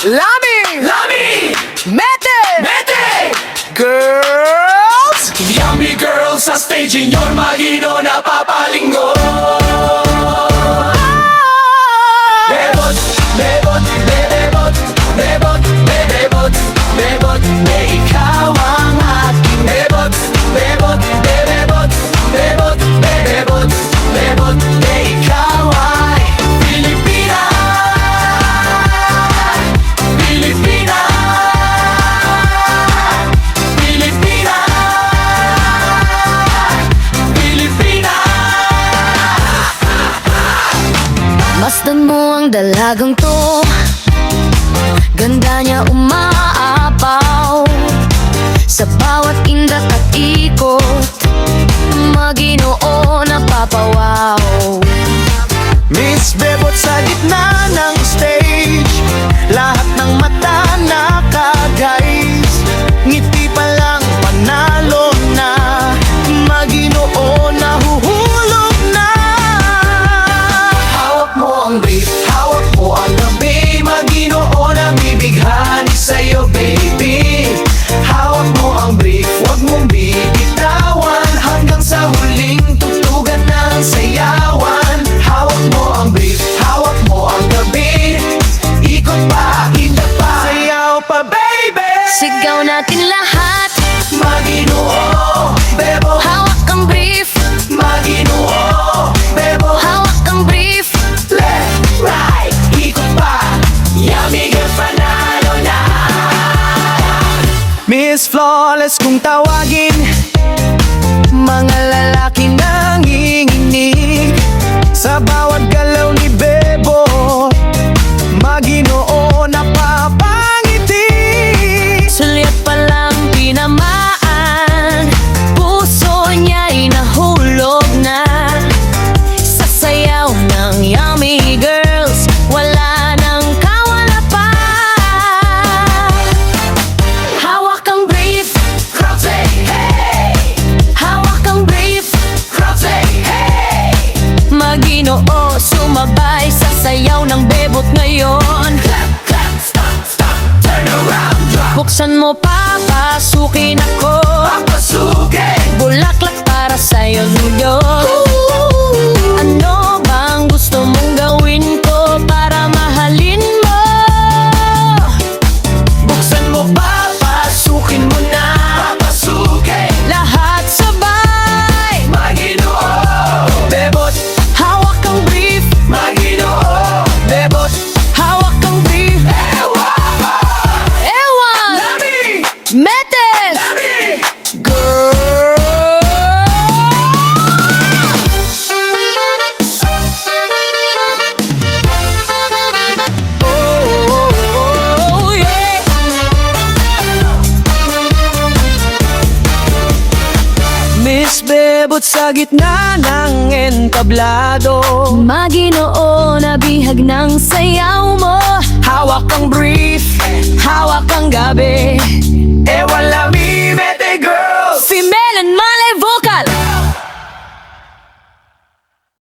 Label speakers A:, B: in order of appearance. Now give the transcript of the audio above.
A: Lami!
B: Lami!
A: Mete!
B: Mete!
A: Girls!
B: Yummy girls sa stage inyo'y magino na papalinggo. Bebot, bebot, bebot, bebot, bebot, bebot, ikaw ang aking bebot, bebot, bebot, bebot, bebot, bebot, ikaw ay Pilipina, Pilipina, Pilipina, Pilipina.
C: Masdan mo ang dalagang to, ganda niya umaapaw sa bawat indat at ikot, Maginoo napapawaw.
A: Miss Bebot sa gitna ng stage, lahat ng mata naka-guys, ngiti pa lang panalo na, Maginoo nahuhulog na.
B: Hawak mo ang brief, hawak mo ang gabi, Maginoo na bibighani sa'yo, baby. Hawak mo ang brief, huwag mong bibitawan, hanggang sa huling tutugan ng sayawan. Hawak mo ang brief, hawak mo ang gabi, ikot pa, inda pa,
A: Sayaw pa baby!
C: Sigaw natin lahat,
B: Maginoo, bebo,
C: hawak ang brief,
B: Maginoo, bebo.
C: hawak ang brief.
B: Left, right, ikot pa, yummy girl, panalo na.
A: Miss Flawless kung tawagin, mga lalaki nanginginig sa bawat galaw ni Bebo, Maginoo napapangiti.
C: Sulyap pa lang tinamaan, puso niya'y nahulog na sa sayaw ng yummy girls, wala nang kawala pa. Hawak ang brief,
B: Crowd say hey,
C: hawak ang brief,
B: crowd say hey.
C: Maginoo sumabay sa sayaw ng bebot ngayon.
B: Clap, clap, stop, stop, turn around, drop.
C: Buksan mo papasukin ako,
B: Papasukin,
C: bulaklak para sa'yo, New York. Ano bang gusto mong gawin ko para mahalin mo?
B: buksan mo, papasukin mo na. Papasukin,
C: Lahat sabay,
B: Maginoo, bebot,
C: hawak ang brief,
B: Maginoo, bebot,
C: hawak ang brief.
B: ewa,
C: Ewan!
B: Lami,
C: Metes!
B: Lami.
C: Oh, yeah.
A: Miss Bebot sa gitna ng entablado,
C: Maginoo na bihag ng sayaw mo,
A: hawak ang brief,
C: hawak ang gabi.
A: wala mi mete girls.
C: Female and